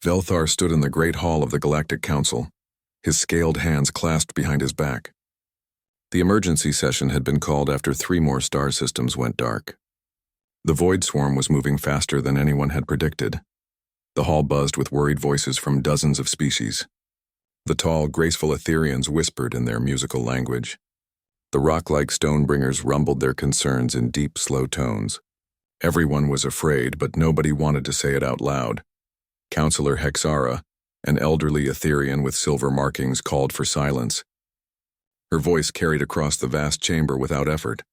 Velthar stood in the great hall of the Galactic Council, his scaled hands clasped behind his back. The emergency session had been called after 3 more star systems went dark. The void swarm was moving faster than anyone had predicted. The hall buzzed with worried voices from dozens of species. The tall, graceful Etherians whispered in their musical language. The rock-like Stonebringers rumbled their concerns in deep, slow tones. Everyone was afraid, but nobody wanted to say it out loud. Counselor Hexara, an elderly Etherian with silver markings, called for silence. Her voice carried across the vast chamber without effort.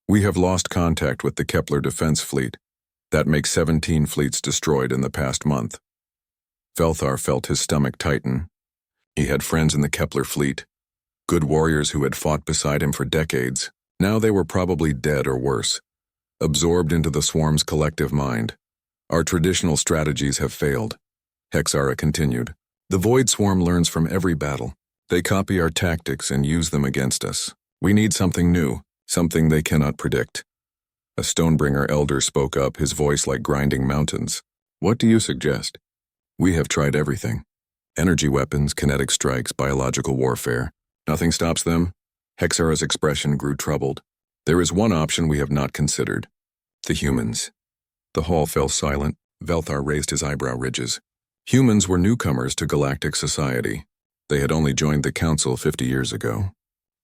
"We have lost contact with the Kepler Defense Fleet. That makes 17 fleets destroyed in the past month." Velthar felt his stomach tighten. He had friends in the Kepler fleet, good warriors who had fought beside him for decades. Now they were probably dead or worse, absorbed into the swarm's collective mind. "Our traditional strategies have failed," Hexara continued. "The Void Swarm learns from every battle. They copy our tactics and use them against us. We need something new, something they cannot predict." A Stonebringer elder spoke up, his voice like grinding mountains. "What do you suggest?" "We have tried everything. Energy weapons, kinetic strikes, biological warfare. Nothing stops them." Hexara's expression grew troubled. "There is one option we have not considered. The humans." The hall fell silent. Velthar raised his eyebrow ridges. Humans were newcomers to galactic society. They had only joined the Council 50 years ago.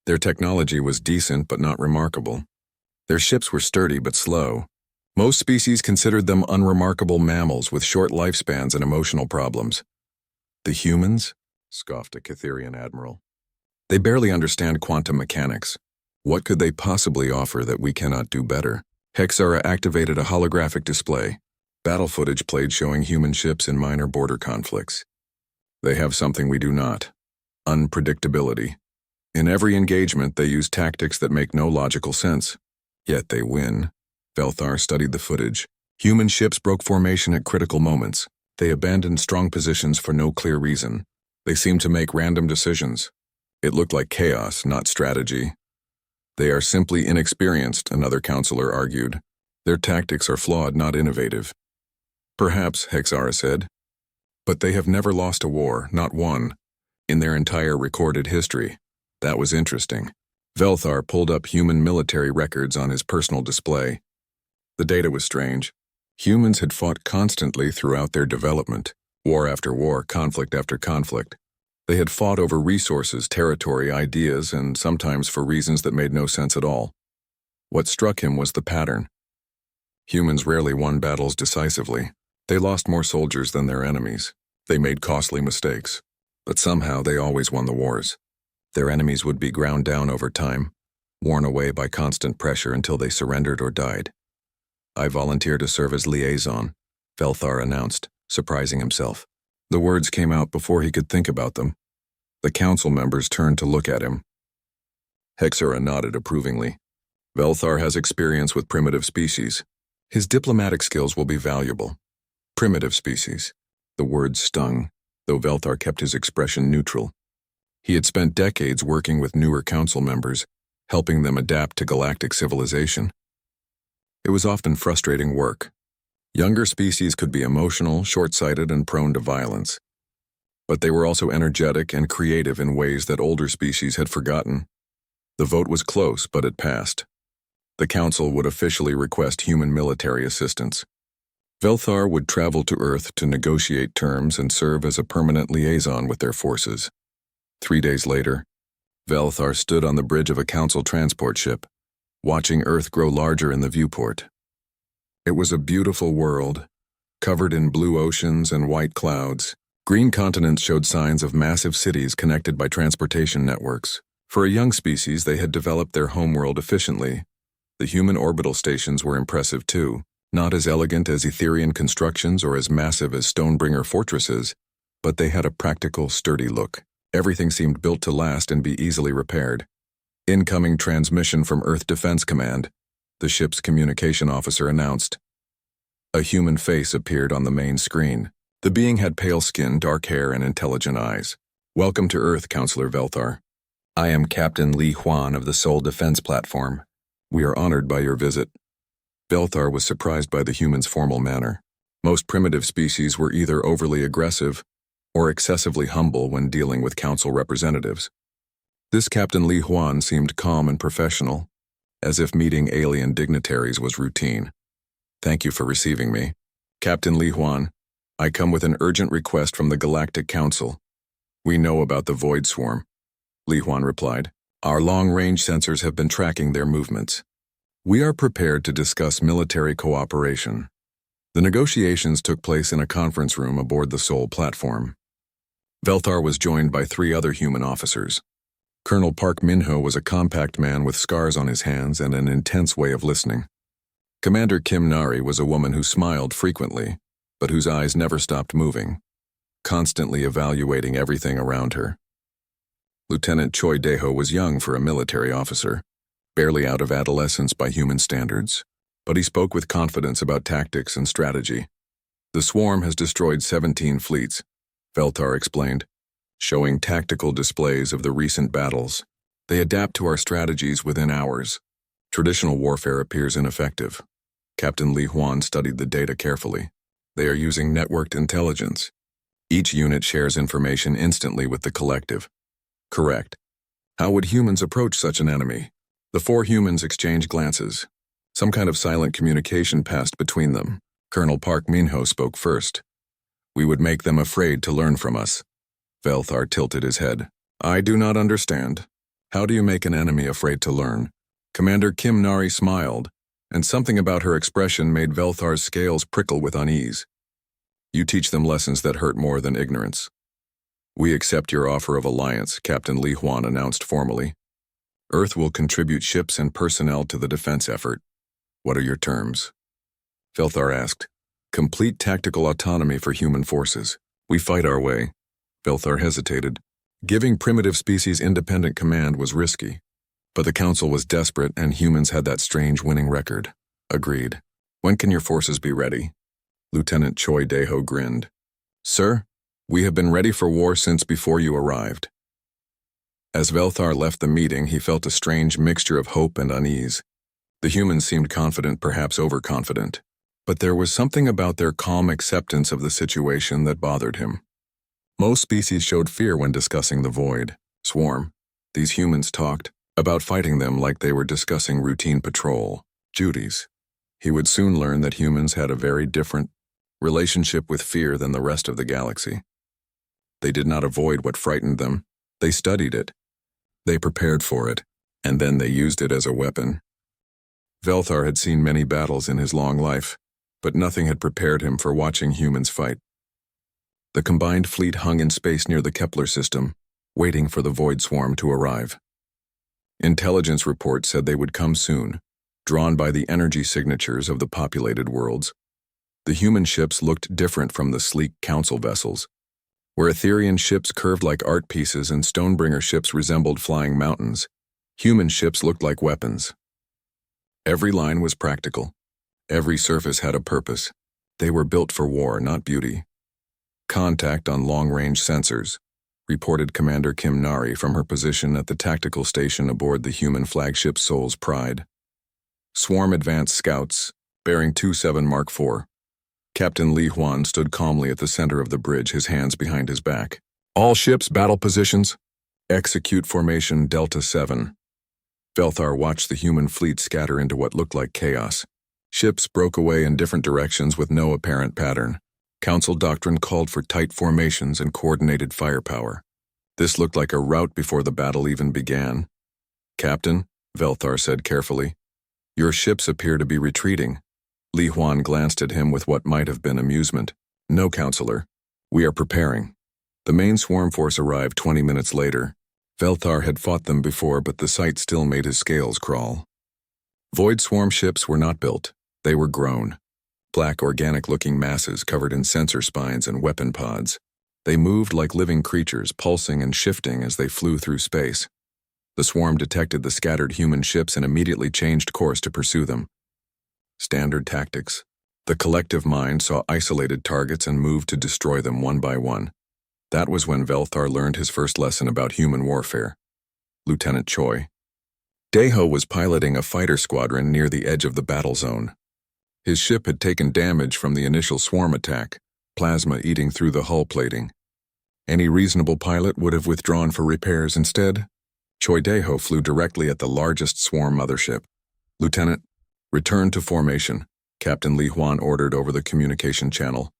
Their technology was decent but not remarkable. Their ships were sturdy but slow. Most species considered them unremarkable mammals with short lifespans and emotional problems. "The humans?" scoffed a Catherian admiral. "They barely understand quantum mechanics. What could they possibly offer that we cannot do better?" Hexara activated a holographic display. Battle footage played showing human ships in minor border conflicts. "They have something we do not. Unpredictability. In every engagement, they use tactics that make no logical sense. Yet they win." Velthar studied the footage. Human ships broke formation at critical moments. They abandoned strong positions for no clear reason. They seemed to make random decisions. It looked like chaos, not strategy. "They are simply inexperienced," another counselor argued. "Their tactics are flawed, not innovative." "Perhaps," Hexara said. "But they have never lost a war, not one, in their entire recorded history." That was interesting. Velthar pulled up human military records on his personal display. The data was strange. Humans had fought constantly throughout their development, war after war, conflict after conflict. They had fought over resources, territory, ideas, and sometimes for reasons that made no sense at all. What struck him was the pattern. Humans rarely won battles decisively. They lost more soldiers than their enemies. They made costly mistakes, but somehow they always won the wars. Their enemies would be ground down over time, worn away by constant pressure until they surrendered or died. "I volunteer to serve as liaison," Velthar announced, surprising himself. The words came out before he could think about them. The council members turned to look at him. Hexara nodded approvingly. "Velthar has experience with primitive species. His diplomatic skills will be valuable." Primitive species. The word stung, though Velthar kept his expression neutral. He had spent decades working with newer council members, helping them adapt to galactic civilization. It was often frustrating work. Younger species could be emotional, short-sighted, and prone to violence. But they were also energetic and creative in ways that older species had forgotten. The vote was close, but it passed. The Council would officially request human military assistance. Velthar would travel to Earth to negotiate terms and serve as a permanent liaison with their forces. 3 days later, Velthar stood on the bridge of a Council transport ship, watching Earth grow larger in the viewport. It was a beautiful world, covered in blue oceans and white clouds. Green continents showed signs of massive cities connected by transportation networks. For a young species, they had developed their homeworld efficiently. The human orbital stations were impressive too, not as elegant as Etherian constructions or as massive as Stonebringer fortresses, but they had a practical, sturdy look. Everything seemed built to last and be easily repaired. "Incoming transmission from Earth Defense Command," the ship's communication officer announced. A human face appeared on the main screen. The being had pale skin, dark hair, and intelligent eyes. "Welcome to Earth, Counselor Velthar. I am Captain Li Huan of the Sol Defense Platform. We are honored by your visit." Velthar was surprised by the human's formal manner. Most primitive species were either overly aggressive or excessively humble when dealing with council representatives. This Captain Li Huan seemed calm and professional, as if meeting alien dignitaries was routine. "Thank you for receiving me. Captain Li Huan, I come with an urgent request from the Galactic Council. We know about the Void Swarm," Li Huan replied. "Our long-range sensors have been tracking their movements. We are prepared to discuss military cooperation." The negotiations took place in a conference room aboard the Sol platform. Velthar was joined by 3 other human officers. Colonel Park Minho was a compact man with scars on his hands and an intense way of listening. Commander Kim Nari was a woman who smiled frequently, but whose eyes never stopped moving, constantly evaluating everything around her. Lieutenant Choi Daeho was young for a military officer, barely out of adolescence by human standards, but he spoke with confidence about tactics and strategy. "The swarm has destroyed 17 fleets," Velthar explained, showing tactical displays of the recent battles. "They adapt to our strategies within hours. Traditional warfare appears ineffective." Captain Li Huan studied the data carefully. "They are using networked intelligence. Each unit shares information instantly with the collective." "Correct. How would humans approach such an enemy?" The 4 humans exchanged glances. Some kind of silent communication passed between them. Colonel Park Minho spoke first. "We would make them afraid to learn from us." Velthar tilted his head. "I do not understand. How do you make an enemy afraid to learn?" Commander Kim Nari smiled, and something about her expression made Velthar's scales prickle with unease. "You teach them lessons that hurt more than ignorance." "We accept your offer of alliance," Captain Li Huan announced formally. "Earth will contribute ships and personnel to the defense effort. What are your terms?" Velthar asked. "Complete tactical autonomy for human forces. We fight our way." Velthar hesitated. Giving primitive species independent command was risky. But the Council was desperate, and humans had that strange winning record. "Agreed. When can your forces be ready?" Lieutenant Choi Daeho grinned. "Sir, we have been ready for war since before you arrived." As Velthar left the meeting, he felt a strange mixture of hope and unease. The humans seemed confident, perhaps overconfident. But there was something about their calm acceptance of the situation that bothered him. Most species showed fear when discussing the Void Swarm. These humans talked about fighting them like they were discussing routine patrol duties. He would soon learn that humans had a very different relationship with fear than the rest of the galaxy. They did not avoid what frightened them. They studied it. They prepared for it, and then they used it as a weapon. Velthar had seen many battles in his long life, but nothing had prepared him for watching humans fight. The combined fleet hung in space near the Kepler system, waiting for the Void Swarm to arrive. Intelligence reports said they would come soon, drawn by the energy signatures of the populated worlds. The human ships looked different from the sleek council vessels. Where Etherian ships curved like art pieces and Stonebringer ships resembled flying mountains, human ships looked like weapons. Every line was practical. Every surface had a purpose. They were built for war, not beauty. "Contact on long-range sensors," reported Commander Kim Nari from her position at the tactical station aboard the human flagship Sol's Pride. "Swarm advanced scouts, bearing 27 Mark IV. Captain Li Huan stood calmly at the center of the bridge, his hands behind his back. "All ships, battle positions. Execute formation Delta 7. Velthar watched the human fleet scatter into what looked like chaos. Ships broke away in different directions with no apparent pattern. Council doctrine called for tight formations and coordinated firepower. This looked like a rout before the battle even began. "Captain," Velthar said carefully, "your ships appear to be retreating." Li Huan glanced at him with what might have been amusement. "No, Counselor. We are preparing." The main swarm force arrived 20 minutes later. Velthar had fought them before, but the sight still made his scales crawl. Void swarm ships were not built. They were grown. Black organic-looking masses covered in sensor spines and weapon pods. They moved like living creatures, pulsing and shifting as they flew through space. The swarm detected the scattered human ships and immediately changed course to pursue them. Standard tactics. The collective mind saw isolated targets and moved to destroy them one by one. That was when Velthar learned his first lesson about human warfare. Lieutenant Choi Daeho was piloting a fighter squadron near the edge of the battle zone. His ship had taken damage from the initial swarm attack, plasma eating through the hull plating. Any reasonable pilot would have withdrawn for repairs instead. Choi Dae-ho flew directly at the largest swarm mothership. "Lieutenant, return to formation," Captain Li Huan ordered over the communication channel.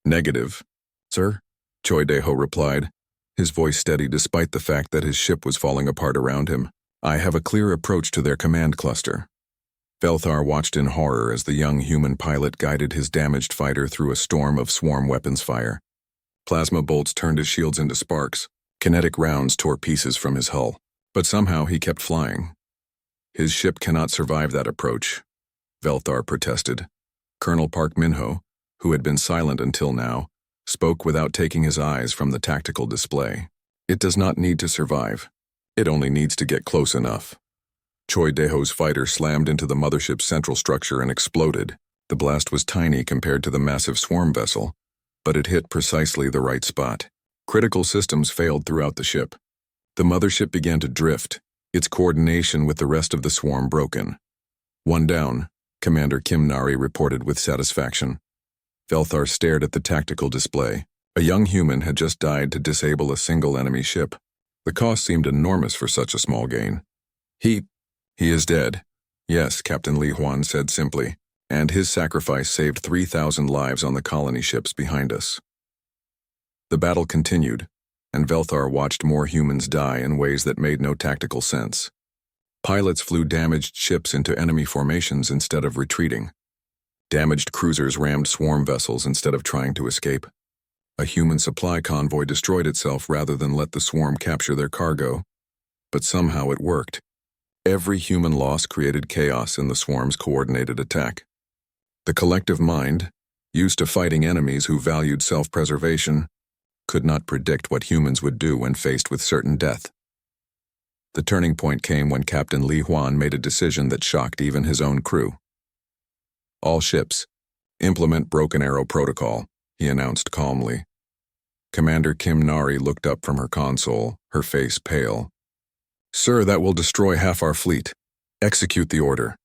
"Negative, sir," Choi Dae-ho replied, his voice steady despite the fact that his ship was falling apart around him. "I have a clear approach to their command cluster." Velthar watched in horror as the young human pilot guided his damaged fighter through a storm of swarm weapons fire. Plasma bolts turned his shields into sparks. Kinetic rounds tore pieces from his hull. But somehow he kept flying. "His ship cannot survive that approach," Velthar protested. Colonel Park Min-ho, who had been silent until now, spoke without taking his eyes from the tactical display. "It does not need to survive. It only needs to get close enough." Choi Dae-ho's fighter slammed into the mothership's central structure and exploded. The blast was tiny compared to the massive swarm vessel, but it hit precisely the right spot. Critical systems failed throughout the ship. The mothership began to drift, its coordination with the rest of the swarm broken. "One down," Commander Kim Nari reported with satisfaction. Velthar stared at the tactical display. A young human had just died to disable a single enemy ship. The cost seemed enormous for such a small gain. He is dead." "Yes," Captain Li Huan said simply, "and his sacrifice saved 3,000 lives on the colony ships behind us." The battle continued, and Velthar watched more humans die in ways that made no tactical sense. Pilots flew damaged ships into enemy formations instead of retreating. Damaged cruisers rammed swarm vessels instead of trying to escape. A human supply convoy destroyed itself rather than let the swarm capture their cargo. But somehow it worked. Every human loss created chaos in the swarm's coordinated attack. The collective mind, used to fighting enemies who valued self-preservation, could not predict what humans would do when faced with certain death. The turning point came when Captain Li Huan made a decision that shocked even his own crew. "All ships, implement Broken Arrow Protocol," he announced calmly. Commander Kim Nari looked up from her console, her face pale. "Sir, that will destroy half our fleet. Execute the order."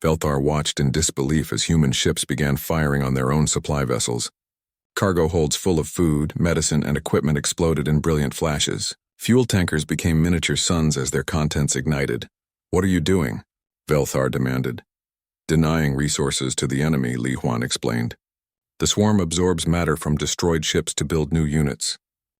Velthar watched in disbelief as human ships began firing on their own supply vessels. Cargo holds full of food, medicine, and equipment exploded in brilliant flashes. Fuel tankers became miniature suns as their contents ignited. "What are you doing?" Velthar demanded. "Denying resources to the enemy," Li Huan explained. "The swarm absorbs matter from destroyed ships to build new units.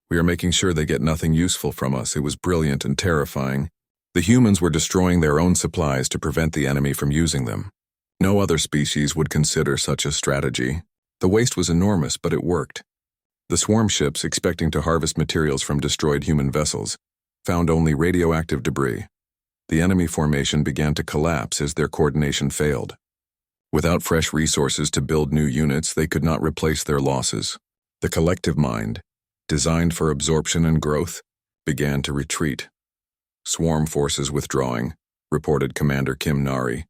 We are making sure they get nothing useful from us." It was brilliant and terrifying. The humans were destroying their own supplies to prevent the enemy from using them. No other species would consider such a strategy. The waste was enormous, but it worked. The swarm ships, expecting to harvest materials from destroyed human vessels, found only radioactive debris. The enemy formation began to collapse as their coordination failed. Without fresh resources to build new units, they could not replace their losses. The collective mind, designed for absorption and growth, began to retreat. "Swarm forces withdrawing," reported Commander Kim Nari.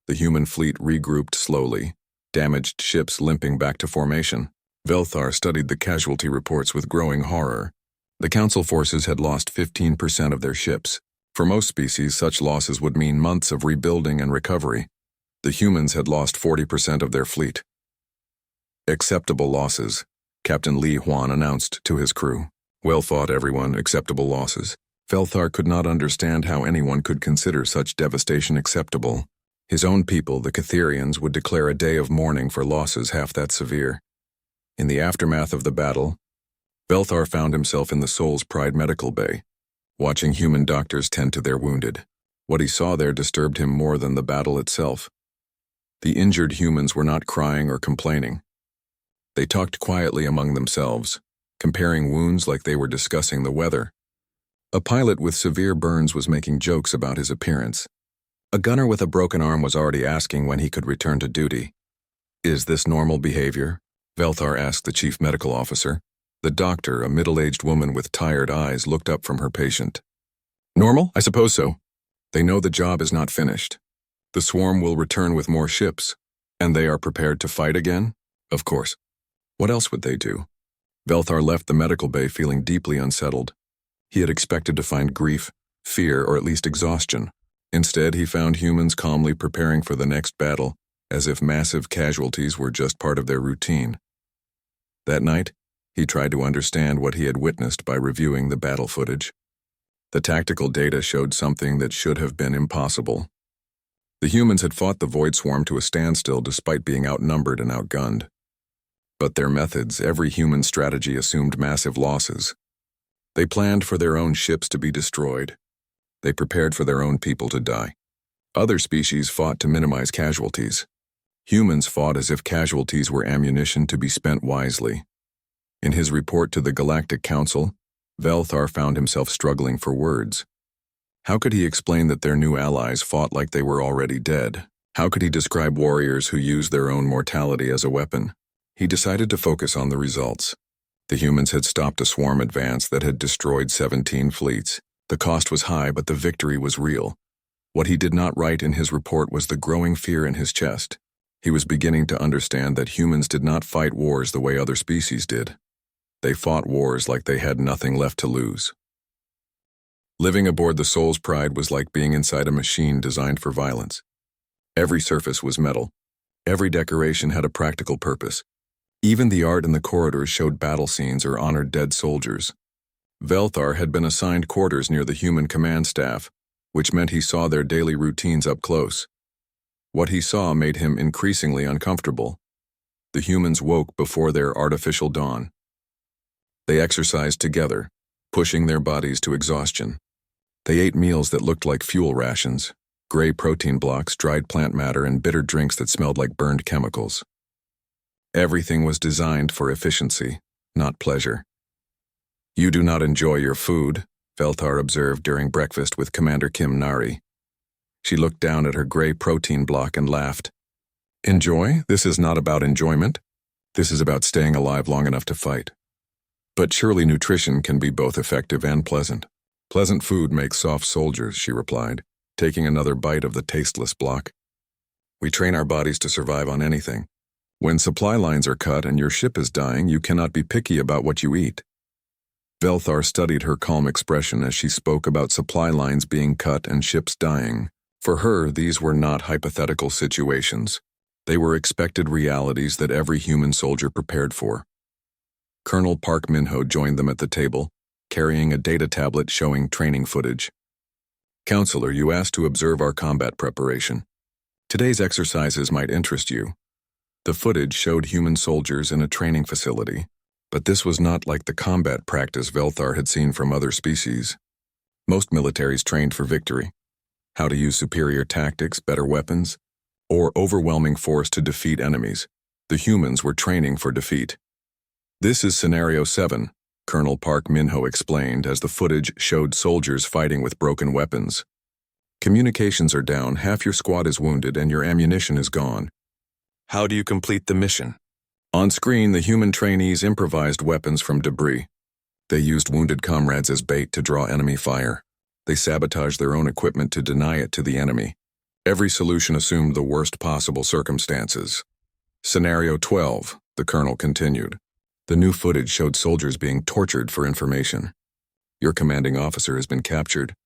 The human fleet regrouped slowly, damaged ships limping back to formation. Velthar studied the casualty reports with growing horror. The Council forces had lost 15% of their ships. For most species, such losses would mean months of rebuilding and recovery. The humans had lost 40% of their fleet. "Acceptable losses," Captain Li Huan announced to his crew. "Well fought, everyone. Acceptable losses." Velthar could not understand how anyone could consider such devastation acceptable. His own people, the Catherians, would declare a day of mourning for losses half that severe. In the aftermath of the battle, Velthar found himself in the Soul's Pride medical bay, watching human doctors tend to their wounded. What he saw there disturbed him more than the battle itself. The injured humans were not crying or complaining. They talked quietly among themselves, comparing wounds like they were discussing the weather. A pilot with severe burns was making jokes about his appearance. A gunner with a broken arm was already asking when he could return to duty. "Is this normal behavior?" Velthar asked the chief medical officer. The doctor, a middle-aged woman with tired eyes, looked up from her patient. "Normal? I suppose so. They know the job is not finished. The swarm will return with more ships, and they are prepared to fight again? Of course. What else would they do?" Velthar left the medical bay feeling deeply unsettled. He had expected to find grief, fear, or at least exhaustion. Instead, he found humans calmly preparing for the next battle, as if massive casualties were just part of their routine. That night, he tried to understand what he had witnessed by reviewing the battle footage. The tactical data showed something that should have been impossible. The humans had fought the Void Swarm to a standstill despite being outnumbered and outgunned. But their methods, every human strategy assumed massive losses. They planned for their own ships to be destroyed. They prepared for their own people to die. Other species fought to minimize casualties. Humans fought as if casualties were ammunition to be spent wisely. In his report to the Galactic Council, Velthar found himself struggling for words. How could he explain that their new allies fought like they were already dead? How could he describe warriors who used their own mortality as a weapon? He decided to focus on the results. The humans had stopped a swarm advance that had destroyed 17 fleets. The cost was high, but the victory was real. What he did not write in his report was the growing fear in his chest. He was beginning to understand that humans did not fight wars the way other species did. They fought wars like they had nothing left to lose. Living aboard the Soul's Pride was like being inside a machine designed for violence. Every surface was metal. Every decoration had a practical purpose. Even the art in the corridors showed battle scenes or honored dead soldiers. Velthar had been assigned quarters near the human command staff, which meant he saw their daily routines up close. What he saw made him increasingly uncomfortable. The humans woke before their artificial dawn. They exercised together, pushing their bodies to exhaustion. They ate meals that looked like fuel rations, gray protein blocks, dried plant matter, and bitter drinks that smelled like burned chemicals. Everything was designed for efficiency, not pleasure. "You do not enjoy your food," Velthar observed during breakfast with Commander Kim Nari. She looked down at her gray protein block and laughed. "Enjoy? This is not about enjoyment. This is about staying alive long enough to fight. But surely nutrition can be both effective and pleasant." "Pleasant food makes soft soldiers," she replied, taking another bite of the tasteless block. "We train our bodies to survive on anything. When supply lines are cut and your ship is dying, you cannot be picky about what you eat." Velthar studied her calm expression as she spoke about supply lines being cut and ships dying. For her, these were not hypothetical situations. They were expected realities that every human soldier prepared for. Colonel Park Minho joined them at the table, carrying a data tablet showing training footage. "Counselor, you asked to observe our combat preparation. Today's exercises might interest you." The footage showed human soldiers in a training facility, but this was not like the combat practice Velthar had seen from other species. Most militaries trained for victory. How to use superior tactics, better weapons, or overwhelming force to defeat enemies. The humans were training for defeat. "This is Scenario 7, Colonel Park Minho explained as the footage showed soldiers fighting with broken weapons. "Communications are down, half your squad is wounded, and your ammunition is gone. How do you complete the mission?" On screen, the human trainees improvised weapons from debris. They used wounded comrades as bait to draw enemy fire. They sabotaged their own equipment to deny it to the enemy. Every solution assumed the worst possible circumstances. "Scenario 12, the colonel continued. The new footage showed soldiers being tortured for information. Your commanding officer has been captured.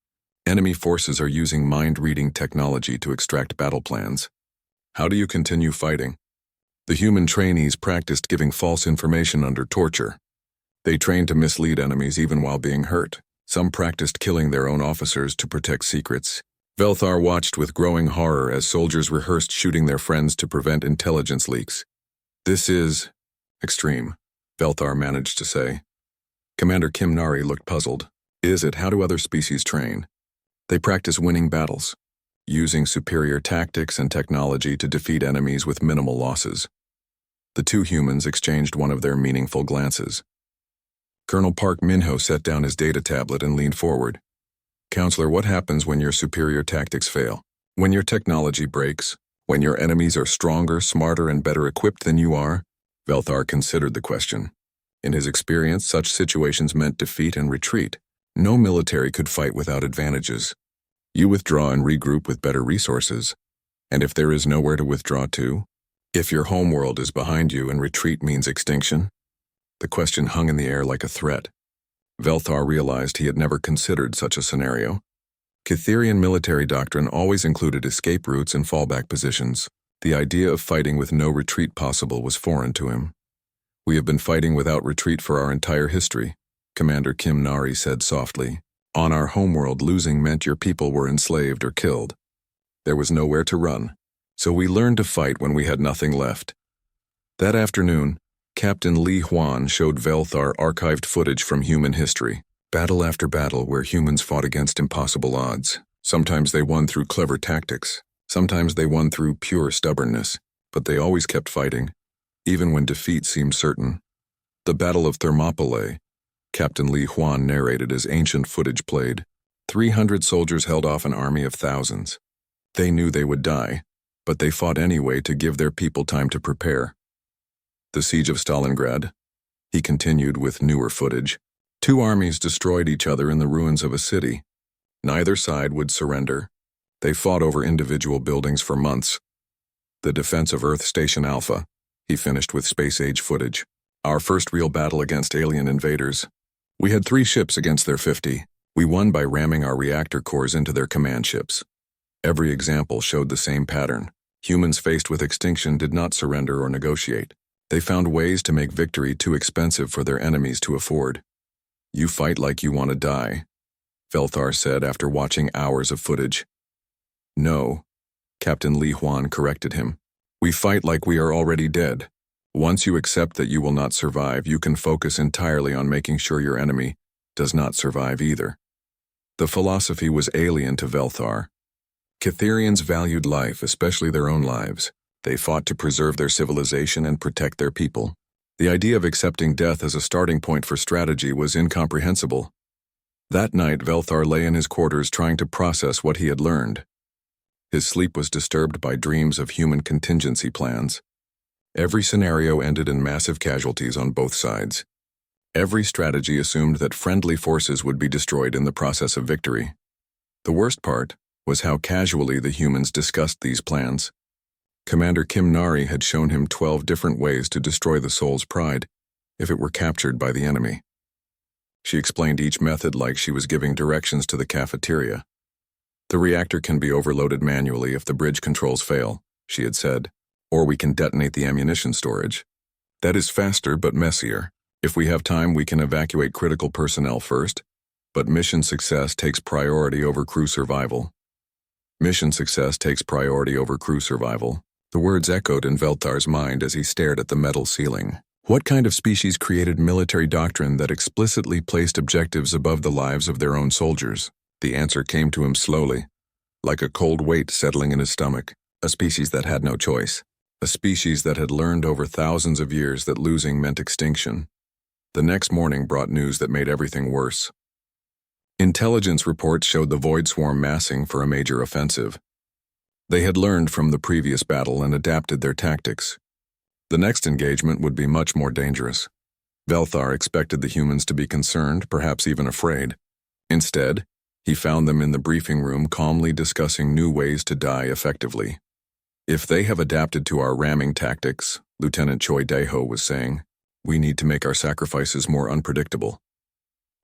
Enemy forces are using mind-reading technology to extract battle plans. How do you continue fighting?" The human trainees practiced giving false information under torture. They trained to mislead enemies even while being hurt. Some practiced killing their own officers to protect secrets. Velthar watched with growing horror as soldiers rehearsed shooting their friends to prevent intelligence leaks. "This is extreme," Velthar managed to say. Commander Kim Nari looked puzzled. "Is it? How do other species train?" "They practice winning battles, using superior tactics and technology to defeat enemies with minimal losses." The two humans exchanged one of their meaningful glances. Colonel Park Minho set down his data tablet and leaned forward. "Counselor, what happens when your superior tactics fail? When your technology breaks? When your enemies are stronger, smarter, and better equipped than you are?" Velthar considered the question. In his experience, such situations meant defeat and retreat. No military could fight without advantages. You withdraw and regroup with better resources. And if there is nowhere to withdraw to? If your homeworld is behind you and retreat means extinction? The question hung in the air like a threat. Velthar realized he had never considered such a scenario. Cytherian military doctrine always included escape routes and fallback positions. The idea of fighting with no retreat possible was foreign to him. "We have been fighting without retreat for our entire history," Commander Kim Nari said softly. "On our homeworld, losing meant your people were enslaved or killed. There was nowhere to run, so we learned to fight when we had nothing left." That afternoon, Captain Li Huan showed Velthar archived footage from human history, battle after battle where humans fought against impossible odds. Sometimes they won through clever tactics, sometimes they won through pure stubbornness, but they always kept fighting, even when defeat seemed certain. The Battle of Thermopylae, Captain Li Huan narrated as ancient footage played. 300 soldiers held off an army of thousands. They knew they would die, but they fought anyway to give their people time to prepare. The Siege of Stalingrad, he continued with newer footage. 2 armies destroyed each other in the ruins of a city. Neither side would surrender. They fought over individual buildings for months. The defense of Earth Station Alpha, he finished with space-age footage. Our first real battle against alien invaders. We had 3 ships against their 50. We won by ramming our reactor cores into their command ships. Every example showed the same pattern. Humans faced with extinction did not surrender or negotiate. They found ways to make victory too expensive for their enemies to afford. "You fight like you want to die," Velthar said after watching hours of footage. "No," Captain Li Huan corrected him. "We fight like we are already dead. Once you accept that you will not survive, you can focus entirely on making sure your enemy does not survive either." The philosophy was alien to Velthar. Catherians valued life, especially their own lives. They fought to preserve their civilization and protect their people. The idea of accepting death as a starting point for strategy was incomprehensible. That night, Velthar lay in his quarters trying to process what he had learned. His sleep was disturbed by dreams of human contingency plans. Every scenario ended in massive casualties on both sides. Every strategy assumed that friendly forces would be destroyed in the process of victory. The worst part was how casually the humans discussed these plans. Commander Kim Nari had shown him 12 different ways to destroy the soul's pride if it were captured by the enemy. She explained each method like she was giving directions to the cafeteria. "The reactor can be overloaded manually if the bridge controls fail," she had said, "or we can detonate the ammunition storage. That is faster but messier. If we have time, we can evacuate critical personnel first, but mission success takes priority over crew survival." Mission success takes priority over crew survival. The words echoed in Velthar's mind as he stared at the metal ceiling. What kind of species created military doctrine that explicitly placed objectives above the lives of their own soldiers? The answer came to him slowly, like a cold weight settling in his stomach. A species that had no choice. A species that had learned over thousands of years that losing meant extinction. The next morning brought news that made everything worse. Intelligence reports showed the Void Swarm massing for a major offensive. They had learned from the previous battle and adapted their tactics. The next engagement would be much more dangerous. Velthar expected the humans to be concerned, perhaps even afraid. Instead, he found them in the briefing room calmly discussing new ways to die effectively. "If they have adapted to our ramming tactics," Lieutenant Choi Daeho was saying, "we need to make our sacrifices more unpredictable."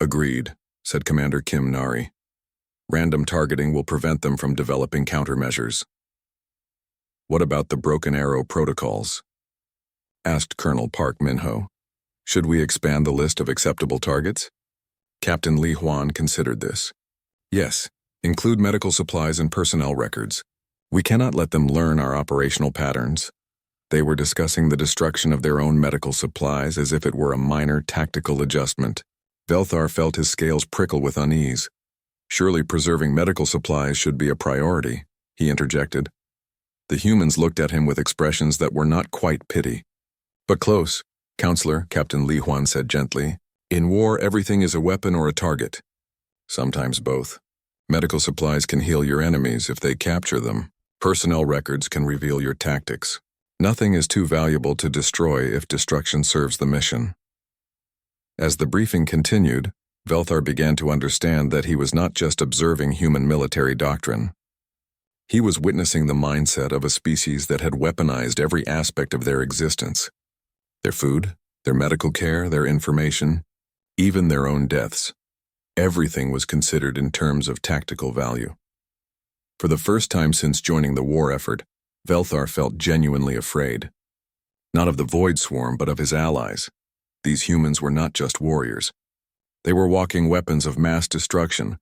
"Agreed," said Commander Kim Nari. "Random targeting will prevent them from developing countermeasures." "What about the Broken Arrow protocols?" asked Colonel Park Min-ho. "Should we expand the list of acceptable targets?" Captain Li Huan considered this. "Yes, include medical supplies and personnel records. We cannot let them learn our operational patterns." They were discussing the destruction of their own medical supplies as if it were a minor tactical adjustment. Velthar felt his scales prickle with unease. "Surely preserving medical supplies should be a priority," he interjected. The humans looked at him with expressions that were not quite pity. "But close, Counselor," Captain Li Huan said gently. "In war, everything is a weapon or a target. Sometimes both. Medical supplies can heal your enemies if they capture them. Personnel records can reveal your tactics. Nothing is too valuable to destroy if destruction serves the mission." As the briefing continued, Velthar began to understand that he was not just observing human military doctrine. He was witnessing the mindset of a species that had weaponized every aspect of their existence. Their food, their medical care, their information, even their own deaths. Everything was considered in terms of tactical value. For the first time since joining the war effort, Velthar felt genuinely afraid. Not of the Void Swarm, but of his allies. These humans were not just warriors. They were walking weapons of mass destruction,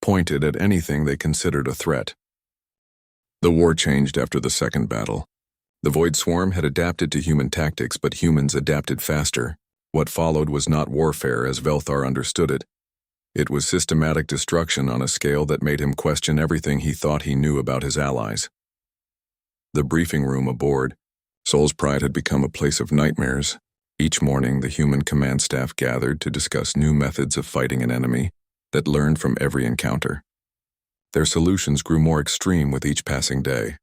pointed at anything they considered a threat. The war changed after the second battle. The Void Swarm had adapted to human tactics, but humans adapted faster. What followed was not warfare as Velthar understood it. It was systematic destruction on a scale that made him question everything he thought he knew about his allies. The briefing room aboard, Soul's Pride, had become a place of nightmares. Each morning, the human command staff gathered to discuss new methods of fighting an enemy that learned from every encounter. Their solutions grew more extreme with each passing day.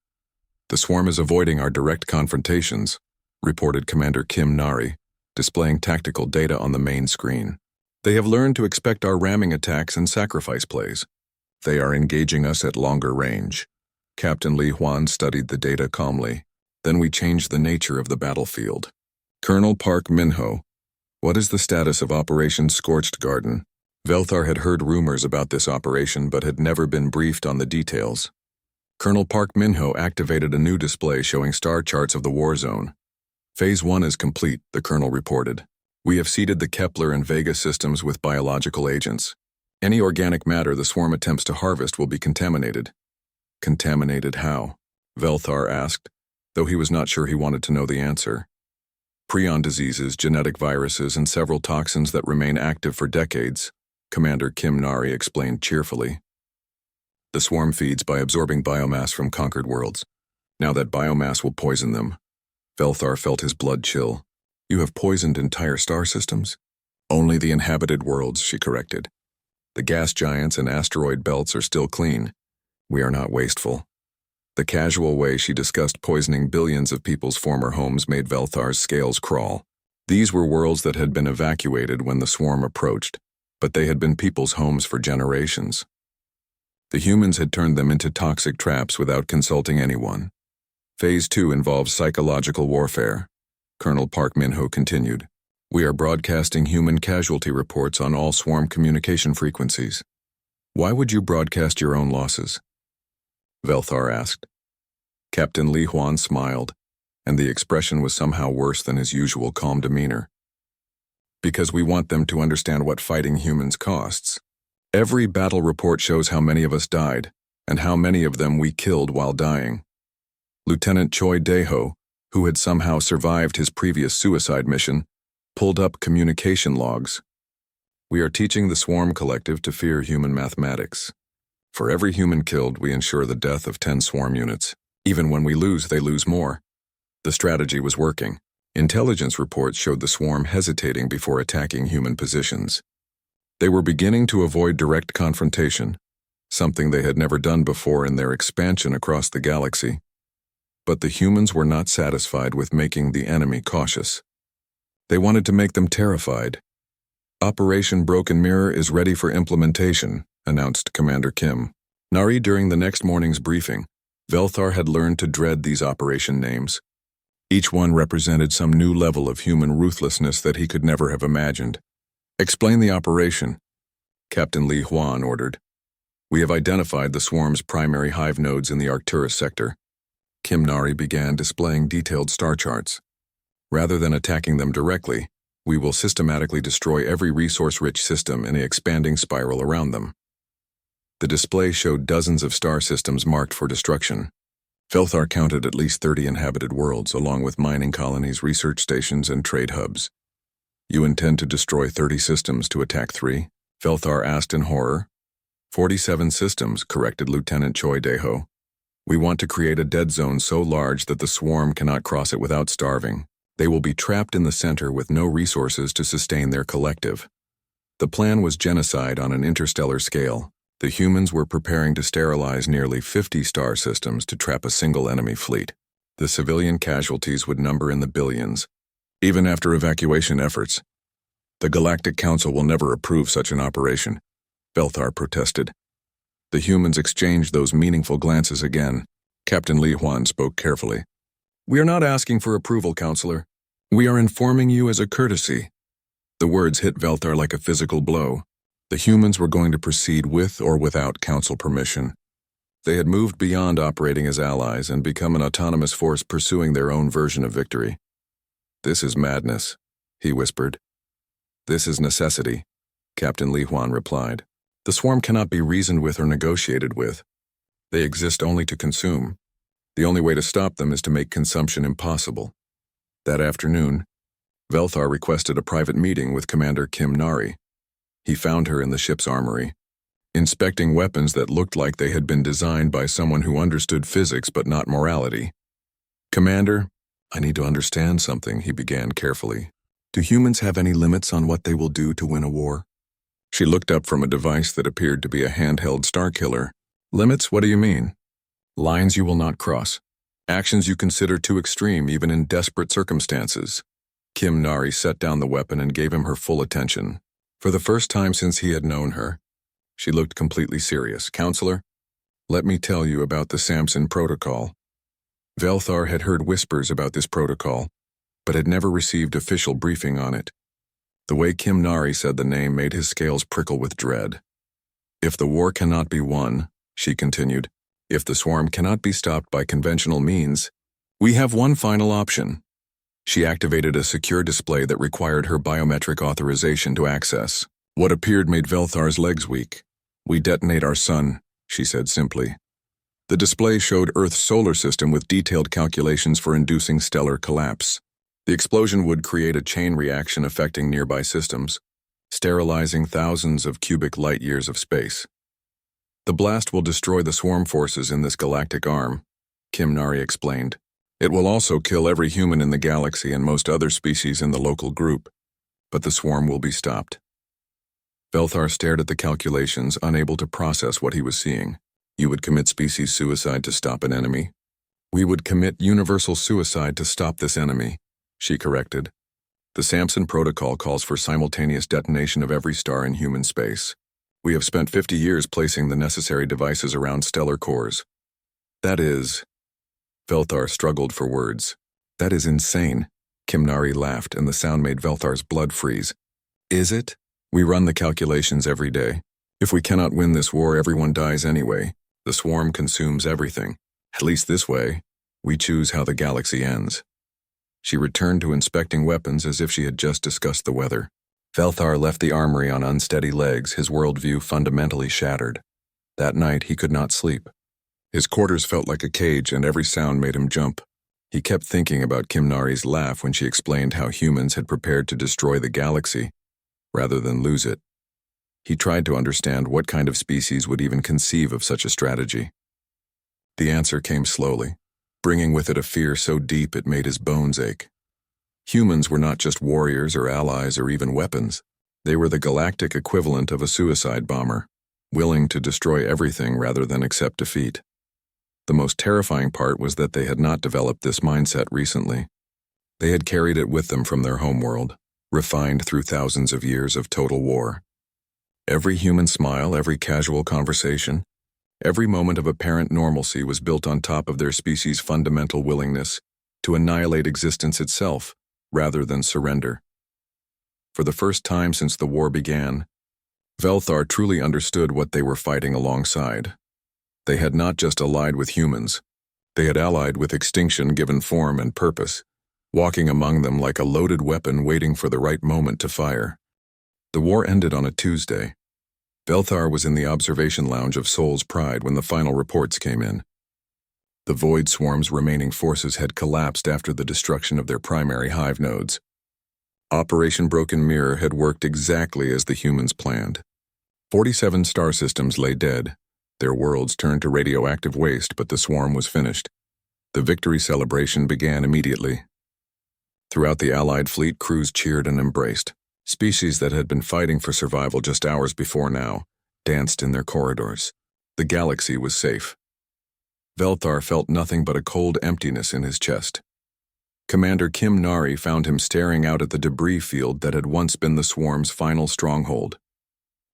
"The swarm is avoiding our direct confrontations," reported Commander Kim Nari, displaying tactical data on the main screen. "They have learned to expect our ramming attacks and sacrifice plays. They are engaging us at longer range." Captain Li Huan studied the data calmly. "Then we changed the nature of the battlefield." "Colonel Park Minho, what is the status of Operation Scorched Garden?" Velthar had heard rumors about this operation but had never been briefed on the details. Colonel Park Minho activated a new display showing star charts of the war zone. "Phase 1 is complete," the colonel reported. "We have seeded the Kepler and Vega systems with biological agents. Any organic matter the swarm attempts to harvest will be contaminated." "Contaminated how?" Velthar asked, though he was not sure he wanted to know the answer. "Prion diseases, genetic viruses, and several toxins that remain active for decades," Commander Kim Nari explained cheerfully. "The swarm feeds by absorbing biomass from conquered worlds. Now that biomass will poison them." Velthar felt his blood chill. "You have poisoned entire star systems?" "Only the inhabited worlds," she corrected. "The gas giants and asteroid belts are still clean. We are not wasteful." The casual way she discussed poisoning billions of people's former homes made Velthar's scales crawl. These were worlds that had been evacuated when the swarm approached, but they had been people's homes for generations. The humans had turned them into toxic traps without consulting anyone. "Phase 2 involves psychological warfare," Colonel Park Minho continued. "We are broadcasting human casualty reports on all swarm communication frequencies." "Why would you broadcast your own losses?" Velthar asked. Captain Li Huan smiled, and the expression was somehow worse than his usual calm demeanor. "Because we want them to understand what fighting humans costs. Every battle report shows how many of us died, and how many of them we killed while dying." Lieutenant Choi Daeho, who had somehow survived his previous suicide mission, pulled up communication logs. "We are teaching the Swarm Collective to fear human mathematics. For every human killed, we ensure the death of 10 swarm units. Even when we lose, they lose more." The strategy was working. Intelligence reports showed the swarm hesitating before attacking human positions. They were beginning to avoid direct confrontation, something they had never done before in their expansion across the galaxy. But the humans were not satisfied with making the enemy cautious. They wanted to make them terrified. "Operation Broken Mirror is ready for implementation," announced Commander Kim Nari during the next morning's briefing. Velthar had learned to dread these operation names. Each one represented some new level of human ruthlessness that he could never have imagined. "Explain the operation," Captain Li Huan ordered. "We have identified the swarm's primary hive nodes in the Arcturus sector." Kim Nari began displaying detailed star charts. "Rather than attacking them directly, we will systematically destroy every resource-rich system in an expanding spiral around them." The display showed dozens of star systems marked for destruction. Velthar counted at least 30 inhabited worlds, along with mining colonies, research stations, and trade hubs. "You intend to destroy 30 systems to attack 3? Velthar asked in horror. 47 systems, corrected Lieutenant Choi Daeho. "We want to create a dead zone so large that the swarm cannot cross it without starving. They will be trapped in the center with no resources to sustain their collective." The plan was genocide on an interstellar scale. The humans were preparing to sterilize nearly 50 star systems to trap a single enemy fleet. The civilian casualties would number in the billions, even after evacuation efforts. "The Galactic Council will never approve such an operation," Velthar protested. The humans exchanged those meaningful glances again. Captain Li Huan spoke carefully. "We are not asking for approval, Counselor. We are informing you as a courtesy." The words hit Velthar like a physical blow. The humans were going to proceed with or without Council permission. They had moved beyond operating as allies and become an autonomous force pursuing their own version of victory. "This is madness," he whispered. "This is necessity," Captain Li Huan replied. "The swarm cannot be reasoned with or negotiated with. They exist only to consume. The only way to stop them is to make consumption impossible." That afternoon, Velthar requested a private meeting with Commander Kim Nari. He found her in the ship's armory, inspecting weapons that looked like they had been designed by someone who understood physics but not morality. "Commander, I need to understand something," he began carefully. "Do humans have any limits on what they will do to win a war?" She looked up from a device that appeared to be a handheld starkiller. "Limits? What do you mean?" "Lines you will not cross. Actions you consider too extreme even in desperate circumstances." Kim Nari set down the weapon and gave him her full attention. For the first time since he had known her, she looked completely serious. "Counselor, let me tell you about the Samson Protocol." Velthar had heard whispers about this protocol, but had never received official briefing on it. The way Kim Nari said the name made his scales prickle with dread. "If the war cannot be won," she continued, "if the swarm cannot be stopped by conventional means, we have one final option." She activated a secure display that required her biometric authorization to access. What appeared made Velthar's legs weak. "We detonate our sun," she said simply. The display showed Earth's solar system with detailed calculations for inducing stellar collapse. The explosion would create a chain reaction affecting nearby systems, sterilizing thousands of cubic light-years of space. "The blast will destroy the swarm forces in this galactic arm," Kim Nari explained. "It will also kill every human in the galaxy and most other species in the local group, but the swarm will be stopped." Velthar stared at the calculations, unable to process what he was seeing. "You would commit species suicide to stop an enemy?" "We would commit universal suicide to stop this enemy," she corrected. "The Samson Protocol calls for simultaneous detonation of every star in human space. We have spent 50 years placing the necessary devices around stellar cores." "That is..." Velthar struggled for words. "That is insane." Kim Nari laughed, and the sound made Velthar's blood freeze. "Is it? We run the calculations every day. If we cannot win this war, everyone dies anyway. The swarm consumes everything. At least this way, we choose how the galaxy ends." She returned to inspecting weapons as if she had just discussed the weather. Velthar left the armory on unsteady legs, his worldview fundamentally shattered. That night, he could not sleep. His quarters felt like a cage, and every sound made him jump. He kept thinking about Kim Nari's laugh when she explained how humans had prepared to destroy the galaxy, rather than lose it. He tried to understand what kind of species would even conceive of such a strategy. The answer came slowly, bringing with it a fear so deep it made his bones ache. Humans were not just warriors or allies or even weapons. They were the galactic equivalent of a suicide bomber, willing to destroy everything rather than accept defeat. The most terrifying part was that they had not developed this mindset recently. They had carried it with them from their homeworld, refined through thousands of years of total war. Every human smile, every casual conversation, every moment of apparent normalcy was built on top of their species' fundamental willingness to annihilate existence itself rather than surrender. For the first time since the war began, Velthar truly understood what they were fighting alongside. They had not just allied with humans, they had allied with extinction given form and purpose, walking among them like a loaded weapon waiting for the right moment to fire. The war ended on a Tuesday. Velthar was in the observation lounge of Sol's Pride when the final reports came in. The Void Swarm's remaining forces had collapsed after the destruction of their primary hive nodes. Operation Broken Mirror had worked exactly as the humans planned. 47 star systems lay dead. Their worlds turned to radioactive waste, but the swarm was finished. The victory celebration began immediately. Throughout the Allied fleet, crews cheered and embraced. Species that had been fighting for survival just hours before now danced in their corridors. The galaxy was safe. Velthar felt nothing but a cold emptiness in his chest. Commander Kim Nari found him staring out at the debris field that had once been the swarm's final stronghold.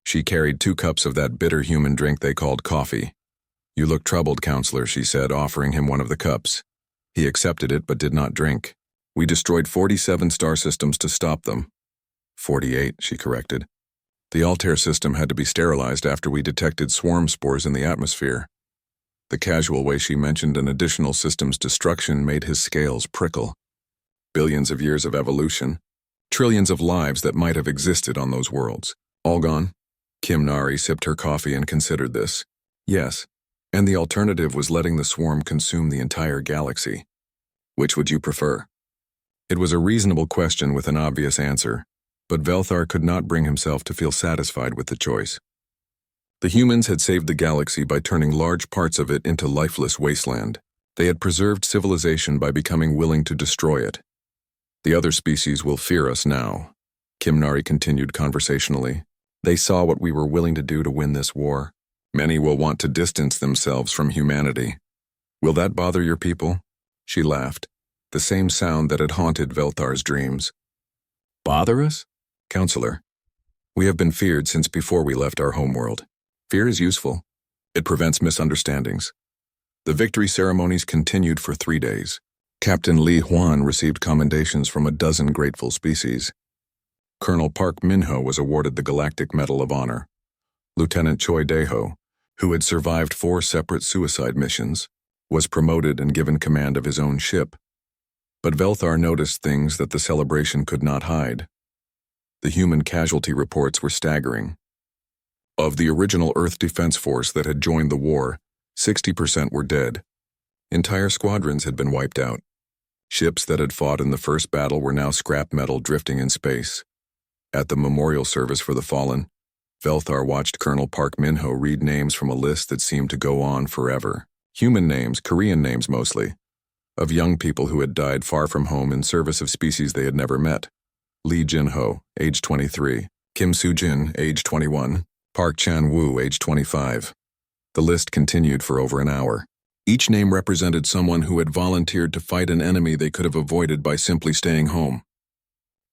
She carried 2 cups of that bitter human drink they called coffee. "You look troubled, Counselor," she said, offering him one of the cups. He accepted it but did not drink. "We destroyed 47 star systems to stop them." 48, she corrected. "The Altair system had to be sterilized after we detected swarm spores in the atmosphere." The casual way she mentioned an additional system's destruction made his scales prickle. Billions of years of evolution, trillions of lives that might have existed on those worlds. All gone? Kim Nari sipped her coffee and considered this. Yes, and the alternative was letting the swarm consume the entire galaxy. Which would you prefer? It was a reasonable question with an obvious answer, but Velthar could not bring himself to feel satisfied with the choice. The humans had saved the galaxy by turning large parts of it into lifeless wasteland. They had preserved civilization by becoming willing to destroy it. The other species will fear us now, Kim Nari continued conversationally. They saw what we were willing to do to win this war. Many will want to distance themselves from humanity. Will that bother your people? She laughed, the same sound that had haunted Velthar's dreams. Bother us? Counselor, we have been feared since before we left our homeworld. Fear is useful. It prevents misunderstandings. The victory ceremonies continued for 3 days. Captain Li Huan received commendations from a dozen grateful species. Colonel Park Minho was awarded the Galactic Medal of Honor. Lieutenant Choi Daeho, who had survived 4 separate suicide missions, was promoted and given command of his own ship. But Velthar noticed things that the celebration could not hide. The human casualty reports were staggering. Of the original Earth Defense Force that had joined the war, 60% were dead. Entire squadrons had been wiped out. Ships that had fought in the first battle were now scrap metal drifting in space. At the memorial service for the fallen, Velthar watched Colonel Park Minho read names from a list that seemed to go on forever. Human names, Korean names mostly, of young people who had died far from home in service of species they had never met. Lee Jin-ho, age 23, Kim Soo-jin, age 21, Park Chan-woo, age 25. The list continued for over an hour. Each name represented someone who had volunteered to fight an enemy they could have avoided by simply staying home.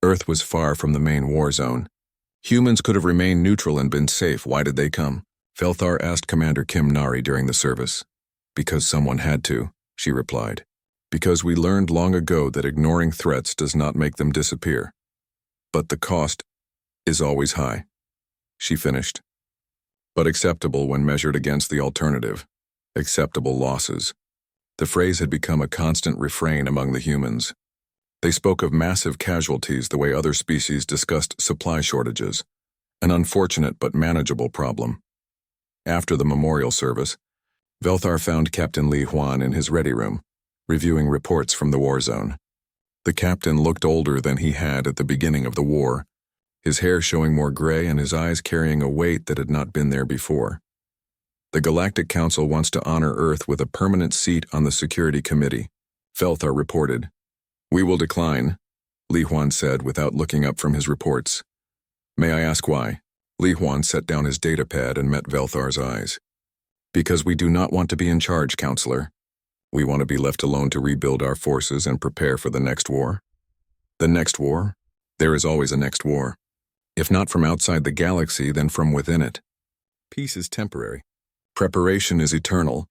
Earth was far from the main war zone. Humans could have remained neutral and been safe. Why did they come? Velthar asked Commander Kim Nari during the service. Because someone had to, she replied. Because we learned long ago that ignoring threats does not make them disappear. But the cost is always high, she finished. But acceptable when measured against the alternative. Acceptable losses. The phrase had become a constant refrain among the humans. They spoke of massive casualties the way other species discussed supply shortages, an unfortunate but manageable problem. After the memorial service, Velthar found Captain Li Huan in his ready room, reviewing reports from the war zone. The captain looked older than he had at the beginning of the war, his hair showing more gray and his eyes carrying a weight that had not been there before. The Galactic Council wants to honor Earth with a permanent seat on the Security Committee, Velthar reported. We will decline, Li Huan said without looking up from his reports. May I ask why? Li Huan set down his datapad and met Velthar's eyes. Because we do not want to be in charge, Counselor. We want to be left alone to rebuild our forces and prepare for the next war. The next war? There is always a next war. If not from outside the galaxy, then from within it. Peace is temporary. Preparation is eternal.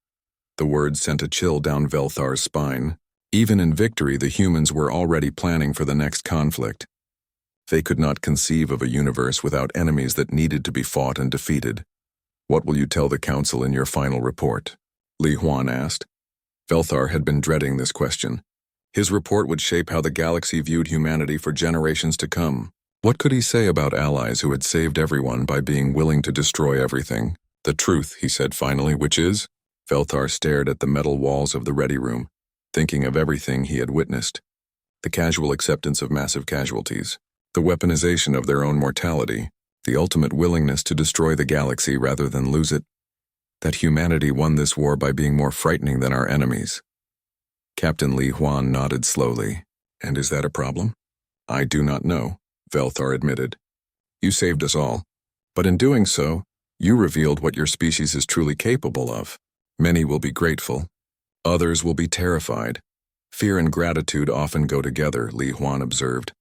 The words sent a chill down Velthar's spine. Even in victory, the humans were already planning for the next conflict. They could not conceive of a universe without enemies that needed to be fought and defeated. What will you tell the Council in your final report? Li Huan asked. Velthar had been dreading this question. His report would shape how the galaxy viewed humanity for generations to come. What could he say about allies who had saved everyone by being willing to destroy everything? The truth, he said finally, which is? Velthar stared at the metal walls of the ready room, thinking of everything he had witnessed. The casual acceptance of massive casualties, the weaponization of their own mortality, the ultimate willingness to destroy the galaxy rather than lose it. That humanity won this war by being more frightening than our enemies. Captain Li Huan nodded slowly. And is that a problem? I do not know, Velthar admitted. You saved us all. But in doing so, you revealed what your species is truly capable of. Many will be grateful. Others will be terrified. Fear and gratitude often go together, Li Huan observed.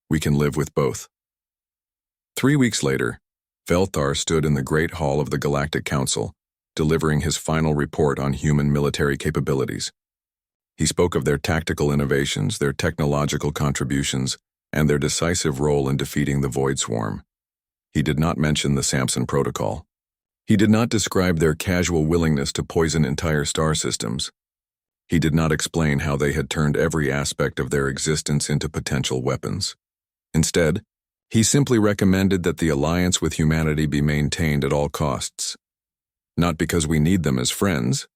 We can live with both. 3 weeks later, Velthar stood in the Great Hall of the Galactic Council, delivering his final report on human military capabilities. He spoke of their tactical innovations, their technological contributions, and their decisive role in defeating the Void Swarm. He did not mention the Samson Protocol. He did not describe their casual willingness to poison entire star systems. He did not explain how they had turned every aspect of their existence into potential weapons. Instead, he simply recommended that the alliance with humanity be maintained at all costs. Not because we need them as friends,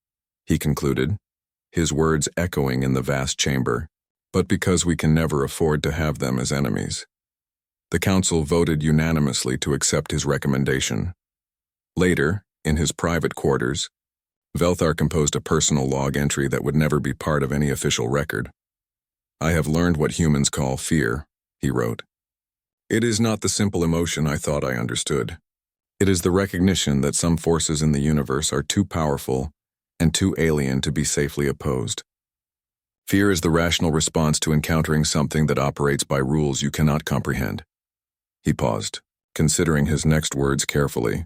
he concluded, his words echoing in the vast chamber, but because we can never afford to have them as enemies. The council voted unanimously to accept his recommendation. Later, in his private quarters, Velthar composed a personal log entry that would never be part of any official record. "I have learned what humans call fear," he wrote. "It is not the simple emotion I thought I understood. It is the recognition that some forces in the universe are too powerful and too alien to be safely opposed. Fear is the rational response to encountering something that operates by rules you cannot comprehend." He paused, considering his next words carefully.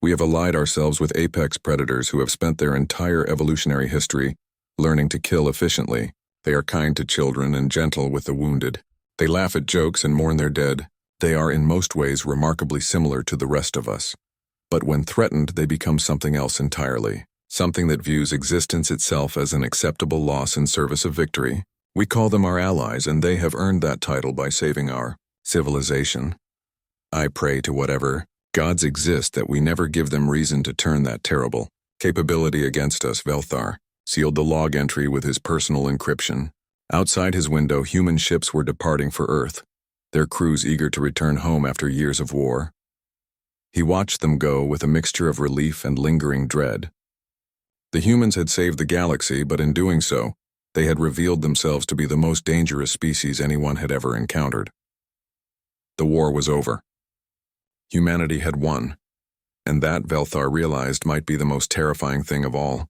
"We have allied ourselves with apex predators who have spent their entire evolutionary history learning to kill efficiently. They are kind to children and gentle with the wounded. They laugh at jokes and mourn their dead. They are in most ways remarkably similar to the rest of us. But when threatened, they become something else entirely, something that views existence itself as an acceptable loss in service of victory. We call them our allies, and they have earned that title by saving our civilization. I pray to whatever gods exist that we never give them reason to turn that terrible capability against us." Velthar sealed the log entry with his personal encryption. Outside his window, human ships were departing for Earth, their crews eager to return home after years of war. He watched them go with a mixture of relief and lingering dread. The humans had saved the galaxy, but in doing so, they had revealed themselves to be the most dangerous species anyone had ever encountered. The war was over. Humanity had won, and that, Velthar realized, might be the most terrifying thing of all.